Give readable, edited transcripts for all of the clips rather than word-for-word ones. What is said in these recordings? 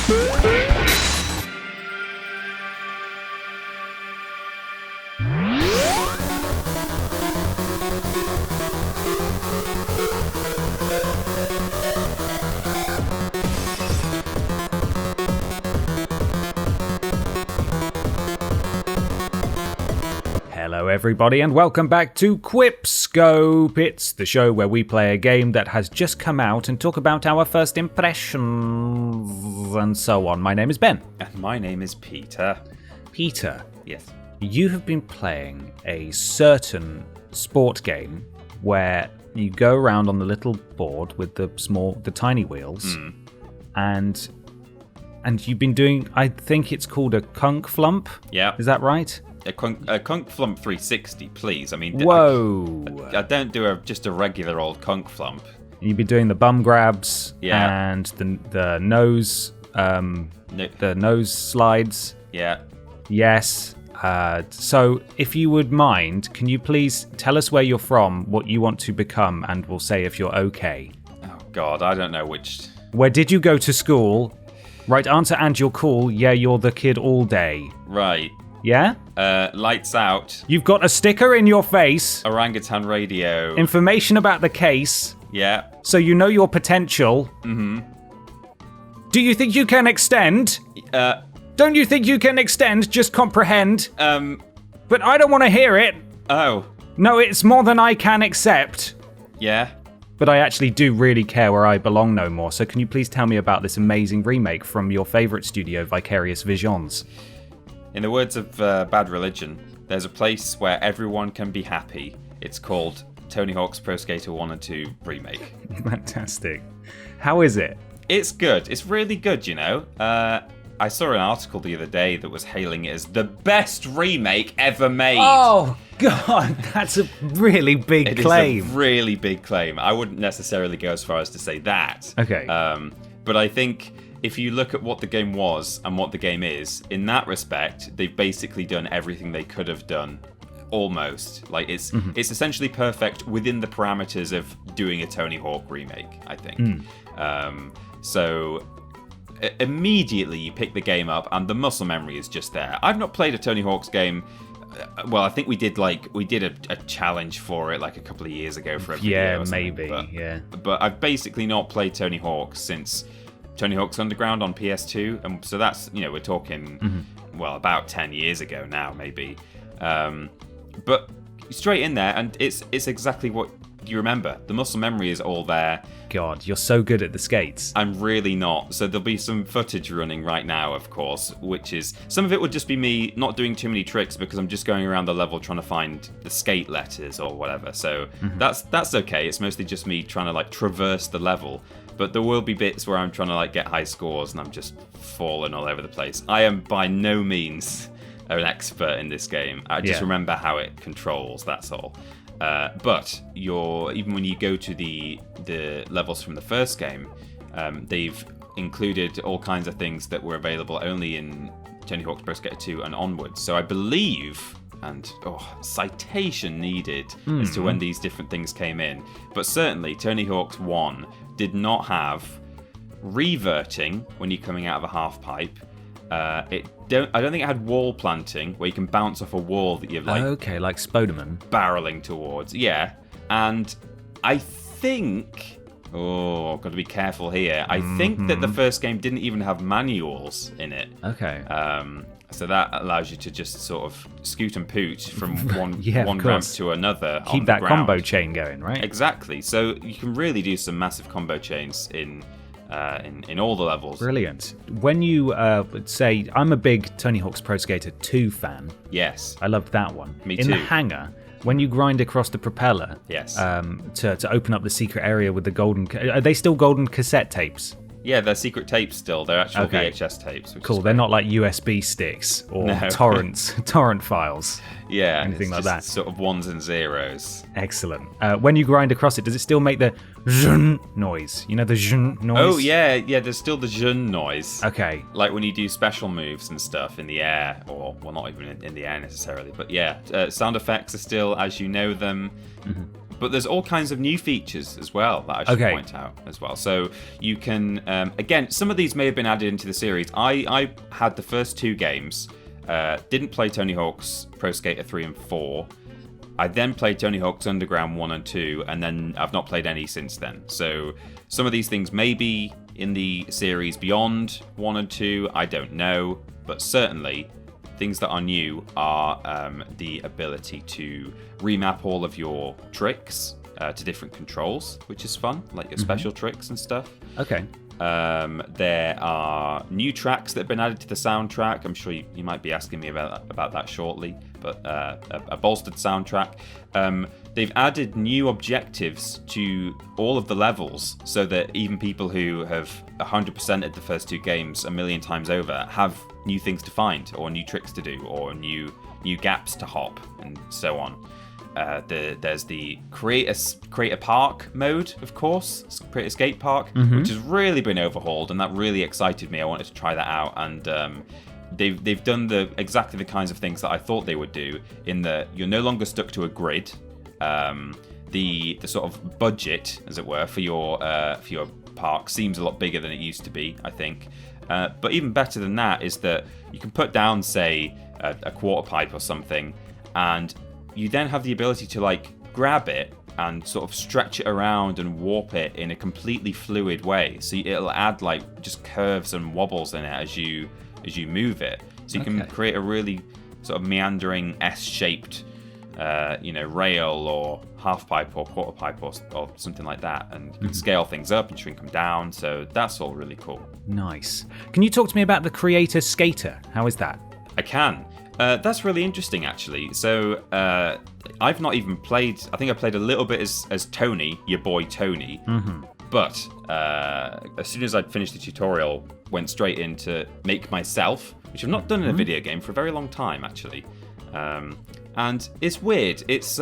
Hello everybody and welcome back to QuipScope. It's the show where we play a game that has just come out and talk about our first impressions and so on. My name is Ben. And my name is Peter. Peter. Yes. You have been playing a certain sport game where you go around on the little board with the tiny wheels and you've been doing, I think it's called a kunk flump. Yeah. Is that right? A kunk flump 360, please. I mean, whoa! I don't do just a regular old kunk flump. You've been doing the bum grabs, yeah, and the nose, the nose slides. Yeah. Yes. So, if you would mind, can you please tell us where you're from, what you want to become, and we'll say if you're okay. Oh God, I don't know which. Where did you go to school? Right answer, and you're cool. Yeah, you're the kid all day. Right. Yeah? Lights out. You've got a sticker in your face. Orangutan radio. Information about the case. Yeah. So you know your potential. Mm-hmm. Do you think you can extend? Don't you think you can extend? Just comprehend. But I don't want to hear it. Oh. No, it's more than I can accept. Yeah. But I actually do really care where I belong no more. So can you please tell me about this amazing remake from your favorite studio, Vicarious Visions? In the words of Bad Religion, there's a place where everyone can be happy. It's called Tony Hawk's Pro Skater 1 and 2 Remake. Fantastic. How is it? It's good. It's really good, you know. I saw an article the other day that was hailing it as the best remake ever made. Oh, God, that's a really big claim. It is a really big claim. I wouldn't necessarily go as far as to say that. Okay. But I think if you look at what the game was and what the game is, in that respect, they've basically done everything they could have done. Almost. Like, it's essentially perfect within the parameters of doing a Tony Hawk remake, I think. So immediately you pick the game up and the muscle memory is just there. I've not played a Tony Hawk's game. Well, I think we did a challenge for it like a couple of years ago for a video. Yeah, maybe. But I've basically not played Tony Hawk since Tony Hawk's Underground on PS2, and so that's, you know, we're talking well, about 10 years ago now, maybe. But straight in there, and it's exactly what you remember. The muscle memory is all there. God, you're so good at the skates. I'm really not. So there'll be some footage running right now, of course, which is, some of it would just be me not doing too many tricks because I'm just going around the level trying to find the skate letters or whatever. So that's okay. It's mostly just me trying to like traverse the level. But there will be bits where I'm trying to like get high scores and I'm just falling all over the place. I am by no means an expert in this game. I just remember how it controls, that's all. But even when you go to the levels from the first game, they've included all kinds of things that were available only in Tony Hawk's Pro Skater 2 and onwards. So I believe, and citation needed as to when these different things came in. But certainly Tony Hawk's 1 did not have reverting when you're coming out of a half pipe. I don't think it had wall planting where you can bounce off a wall that you're like like Spoderman barreling towards. Yeah, and I think I've got to be careful here. I think that the first game didn't even have manuals in it. Okay. So that allows you to just sort of scoot and poot from one ramp to another. Keep that combo chain going, right? Exactly. So you can really do some massive combo chains in all the levels. Brilliant. When you say, I'm a big Tony Hawk's Pro Skater 2 fan. Yes. I loved that one. Me too. In the hangar, when you grind across the propeller, yes, to open up the secret area with the golden... Are they still golden cassette tapes? Yeah, they're secret tapes still. They're actual VHS tapes. Cool. They're not like USB sticks or torrent files. Yeah, anything like that. Sort of ones and zeros. Excellent. When you grind across it, does it still make the zhun noise? You know the zhun noise? Oh yeah. There's still the zhun noise. Okay. Like when you do special moves and stuff in the air, or well, not even in the air necessarily, but yeah, sound effects are still as you know them. But there's all kinds of new features as well that I should point out as well. So you can, again, some of these may have been added into the series. I had the first 2 games, didn't play Tony Hawk's Pro Skater 3 and 4. I then played Tony Hawk's Underground 1 and 2, and then I've not played any since then. So some of these things may be in the series beyond 1 and 2, I don't know. But certainly, things that are new are the ability to remap all of your tricks to different controls, which is fun, like your special tricks and stuff. Okay. There are new tracks that have been added to the soundtrack. I'm sure you might be asking me about that shortly, but a bolstered soundtrack. They've added new objectives to all of the levels so that even people who have 100%ed the first 2 games a million times over have new things to find, or new tricks to do, or new gaps to hop, and so on. There's the create a park mode, of course, create a skate park, which has really been overhauled, and that really excited me. I wanted to try that out, and they've done exactly the kinds of things that I thought they would do. In that you're no longer stuck to a grid. The sort of budget, as it were, for your park seems a lot bigger than it used to be, I think. But even better than that is that you can put down, say, a quarter pipe or something, and you then have the ability to like grab it and sort of stretch it around and warp it in a completely fluid way. So it'll add like just curves and wobbles in it as you move it. So you can create a really sort of meandering S-shaped rail or half pipe or quarter pipe or something like that, and you can scale things up and shrink them down. So that's all really cool. Nice. Can you talk to me about the Creator Skater? How is that? I can. That's really interesting, actually. So I've not even played. I think I played a little bit as Tony, your boy Tony. But as soon as I'd finished the tutorial, went straight into make myself, which I've not done in a video game for a very long time, actually. And it's weird. It's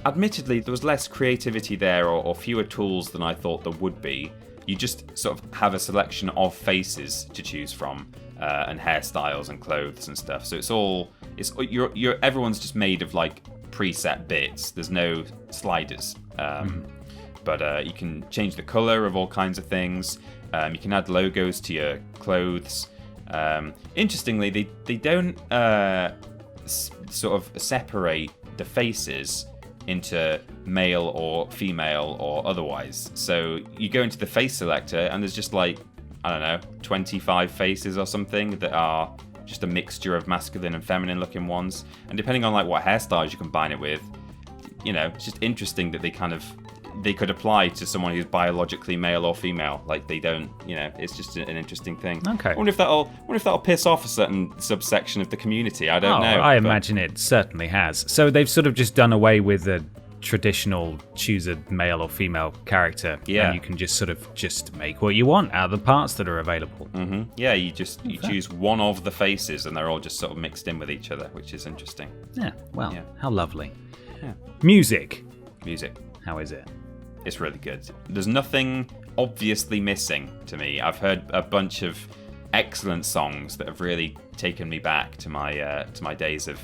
admittedly there was less creativity there, or fewer tools than I thought there would be. You just sort of have a selection of faces to choose from. And hairstyles and clothes and stuff. So everyone's just made of like preset bits. There's no sliders. But you can change the color of all kinds of things. You can add logos to your clothes. Interestingly, they don't sort of separate the faces into male or female or otherwise. So you go into the face selector and there's just like, I don't know, 25 faces or something that are just a mixture of masculine and feminine looking ones. And depending on like what hairstyles you combine it with, it's just interesting that they could apply to someone who's biologically male or female. Like they don't, it's just an interesting thing. Okay. I wonder if that'll piss off a certain subsection of the community. I don't know. I imagine it certainly has. So they've sort of just done away with the traditional choose a male or female character, and you can just make what you want out of the parts that are available. Yeah, you choose one of the faces and they're all just sort of mixed in with each other, which is interesting. How lovely. Yeah. Music, how is it? It's really good. There's nothing obviously missing to me. I've heard a bunch of excellent songs that have really taken me back to my days of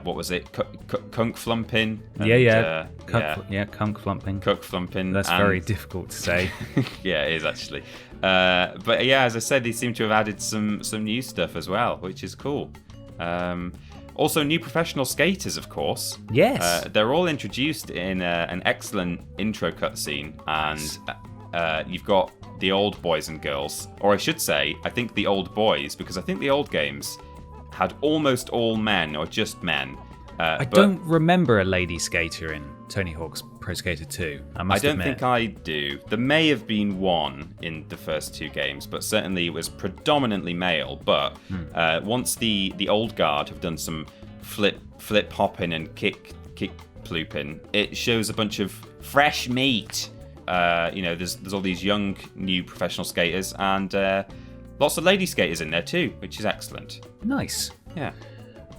what was it? Kunk Flumpin'? Kunk Flumpin'. Kunk Flumpin'. That's very difficult to say. Yeah, it is actually. But yeah, as I said, they seem to have added some new stuff as well, which is cool. Also, new professional skaters, of course. Yes. They're all introduced in an excellent intro cutscene, and you've got the old boys and girls, or I should say, I think the old boys, because I think the old games had almost all men or just men. I don't remember a lady skater in Tony Hawk's Pro Skater 2. I don't think I do. There may have been one in the first 2 games, but certainly it was predominantly male. But once the old guard have done some flip hopping and kick plooping, it shows a bunch of fresh meat. There's all these young new professional skaters, and lots of lady skaters in there too, which is excellent. Nice. Yeah.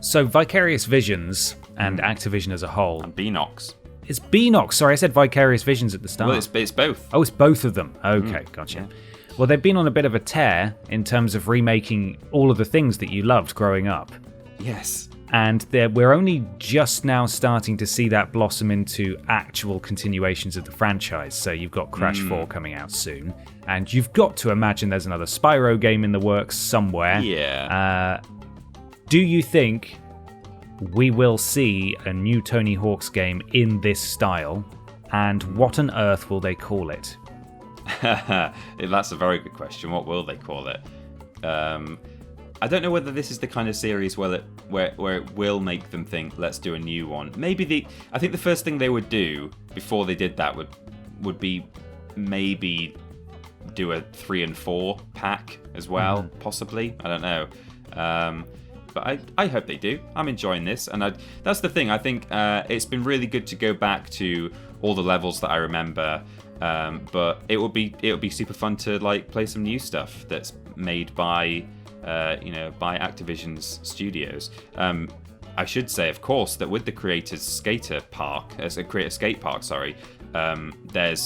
So Vicarious Visions and Activision as a whole. And Beanox. It's Beanox. Sorry, I said Vicarious Visions at the start. Well, it's both. Oh, it's both of them. Okay, gotcha. Yeah. Well, they've been on a bit of a tear in terms of remaking all of the things that you loved growing up. Yes. And we're only just now starting to see that blossom into actual continuations of the franchise. So you've got Crash 4 coming out soon, and you've got to imagine there's another Spyro game in the works somewhere. Yeah. Do you think we will see a new Tony Hawk's game in this style? And what on earth will they call it? That's a very good question. What will they call it? I don't know whether this is the kind of series where it will make them think, let's do a new one. I think the first thing they would do before they did that would be maybe do a 3 and 4 pack as well, possibly. I don't know. But I hope they do. I'm enjoying this, and that's the thing. I think it's been really good to go back to all the levels that I remember. But it would be super fun to like play some new stuff that's made by Activision's studios. I should say, of course, that with the Creators skate park, there's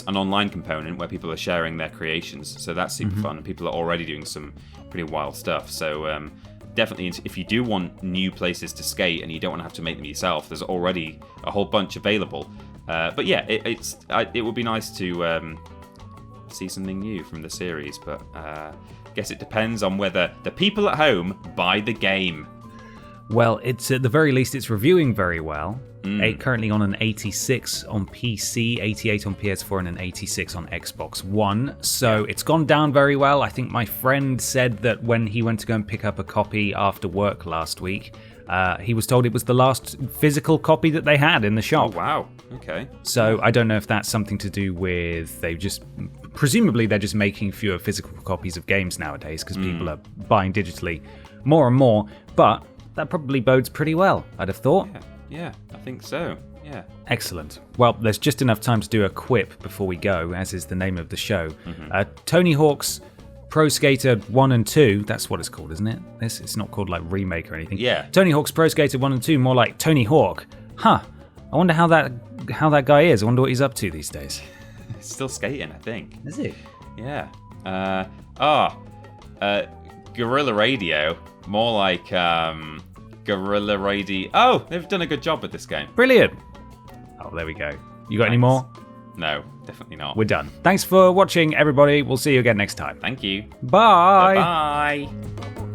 an online component where people are sharing their creations, so that's super fun, and people are already doing some pretty wild stuff. So definitely, if you do want new places to skate and you don't want to have to make them yourself, there's already a whole bunch available. But yeah, it would be nice to see something new from the series, but guess it depends on whether the people at home buy the game. Well, it's at the very least it's reviewing very well. Currently on an 86 on PC, 88 on PS4, and an 86 on Xbox One. So it's gone down very well. I think my friend said that when he went to go and pick up a copy after work last week, he was told it was the last physical copy that they had in the shop. Oh, wow. Okay. So I don't know if that's something to do with presumably they're just making fewer physical copies of games nowadays because people are buying digitally more and more, but that probably bodes pretty well, I'd have thought. Yeah, I think so. Yeah. Excellent. Well, there's just enough time to do a quip before we go, as is the name of the show. Tony Hawk's Pro Skater 1 and 2, that's what it's called, isn't it? It's not called like remake or anything. Yeah. Tony Hawk's Pro Skater 1 and 2, more like Tony Hawk. Huh. I wonder how that guy is. I wonder what he's up to these days. Still skating, I think. Is he? Yeah. Guerrilla Radio. More like Guerrilla Radio. Oh, they've done a good job with this game. Brilliant. Oh, there we go. You got any more? No, definitely not. We're done. Thanks for watching, everybody. We'll see you again next time. Thank you. Bye. Bye.